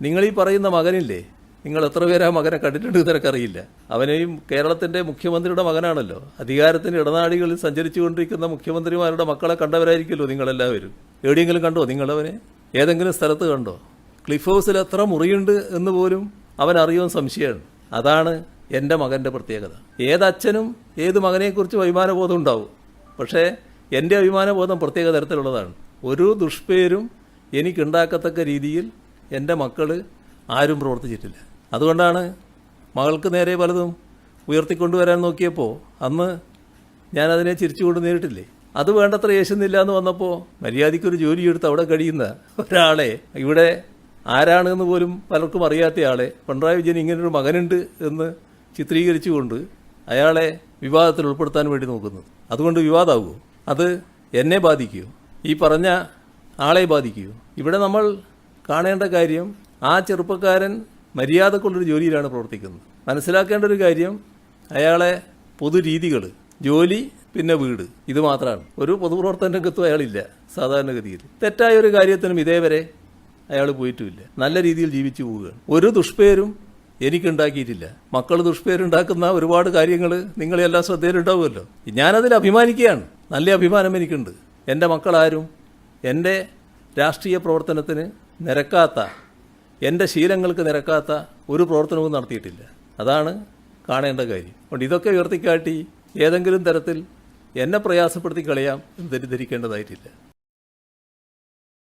നിങ്ങളീ പറയുന്ന മകനില്ലേ, നിങ്ങൾ എത്ര പേര് ആ മകനെ കണ്ടിട്ടുണ്ട് നിനക്കറിയില്ല. അവനെയും കേരളത്തിൻ്റെ മുഖ്യമന്ത്രിയുടെ മകനാണല്ലോ. അധികാരത്തിൻ്റെ ഇടനാഴികളിൽ സഞ്ചരിച്ചുകൊണ്ടിരിക്കുന്ന മുഖ്യമന്ത്രിമാരുടെ മക്കളെ കണ്ടവരായിരിക്കുമല്ലോ നിങ്ങളെല്ലാവരും. എവിടെയെങ്കിലും കണ്ടോ നിങ്ങളവനെ? ഏതെങ്കിലും സ്ഥലത്ത് കണ്ടോ? ക്ലിഫ് ഹൗസിൽ എത്ര മുറിയുണ്ട് എന്ന് പോലും അവൻ അറിയുമെന്ന് സംശയമാണ്. അതാണ് എൻ്റെ മകൻ്റെ പ്രത്യേകത. ഏതച്ഛനും ഏത് മകനെക്കുറിച്ച് അഭിമാനബോധം ഉണ്ടാവും. പക്ഷേ എൻ്റെ അഭിമാനബോധം പ്രത്യേക തരത്തിലുള്ളതാണ്. ഒരു ദുഷ്പേരും എനിക്കുണ്ടാക്കത്തക്ക രീതിയിൽ എൻ്റെ മക്കൾ ആരും പ്രവർത്തിച്ചിട്ടില്ല. അതുകൊണ്ടാണ് മകൾക്ക് നേരെ പലതും ഉയർത്തിക്കൊണ്ടുവരാൻ നോക്കിയപ്പോൾ അന്ന് ഞാനതിനെ ചിരിച്ചുകൊണ്ട് നേരിട്ടില്ലേ. അത് വേണ്ടത്ര യേശുന്നില്ല എന്ന് വന്നപ്പോൾ മര്യാദയ്ക്കൊരു ജോലിയെടുത്ത് അവിടെ കഴിയുന്ന ഒരാളെ, ഇവിടെ ആരാണെന്ന് പോലും പലർക്കും അറിയാത്തയാളെ പിണറായി വിജയൻ ഇങ്ങനൊരു മകനുണ്ട് എന്ന് ചിത്രീകരിച്ചുകൊണ്ട് അയാളെ വിവാദത്തിൽ ഉൾപ്പെടുത്താൻ വേണ്ടി നോക്കുന്നത്. അതുകൊണ്ട് വിവാദമാകുമോ? അത് എന്നെ ബാധിക്കുമോ? ഈ പറഞ്ഞ ആളെ ബാധിക്കുമോ? ഇവിടെ നമ്മൾ കാണേണ്ട കാര്യം, ആ ചെറുപ്പക്കാരൻ മര്യാദക്കുള്ളൊരു ജോലിയിലാണ് പ്രവർത്തിക്കുന്നത്. മനസ്സിലാക്കേണ്ട ഒരു കാര്യം, അയാളെ പൊതുരീതികൾ, ജോലി, പിന്നെ വീട്, ഇത് മാത്രമാണ്. ഒരു പൊതുപ്രവർത്തന രംഗത്തും അയാളില്ല സാധാരണഗതിയിൽ. തെറ്റായ ഒരു കാര്യത്തിനും ഇതേവരെ അയാൾ പോയിട്ടുമില്ല. നല്ല രീതിയിൽ ജീവിച്ചു പോവുകയാണ്. ഒരു ദുഷ്പേരും എനിക്കുണ്ടാക്കിയിട്ടില്ല. മക്കൾ ദുഷ്പേരുണ്ടാക്കുന്ന ഒരുപാട് കാര്യങ്ങൾ നിങ്ങളെല്ലാം ശ്രദ്ധയിലുണ്ടാവുമല്ലോ. ഞാനതിൽ അഭിമാനിക്കുകയാണ്. നല്ല അഭിമാനം എനിക്കുണ്ട്. എൻ്റെ മക്കളാരും എൻ്റെ രാഷ്ട്രീയ പ്രവർത്തനത്തിന് നിരക്കാത്ത, എൻ്റെ ശീലങ്ങൾക്ക് നിരക്കാത്ത ഒരു പ്രവർത്തനവും നടത്തിയിട്ടില്ല. അതാണ് കാണേണ്ട കാര്യം. അതുകൊണ്ട് ഇതൊക്കെ ഉയർത്തിക്കാട്ടി ഏതെങ്കിലും തരത്തിൽ എന്നെ പ്രയാസപ്പെടുത്തി കളയാം എന്ന് തെറ്റിദ്ധരിക്കേണ്ടതായിട്ടില്ല.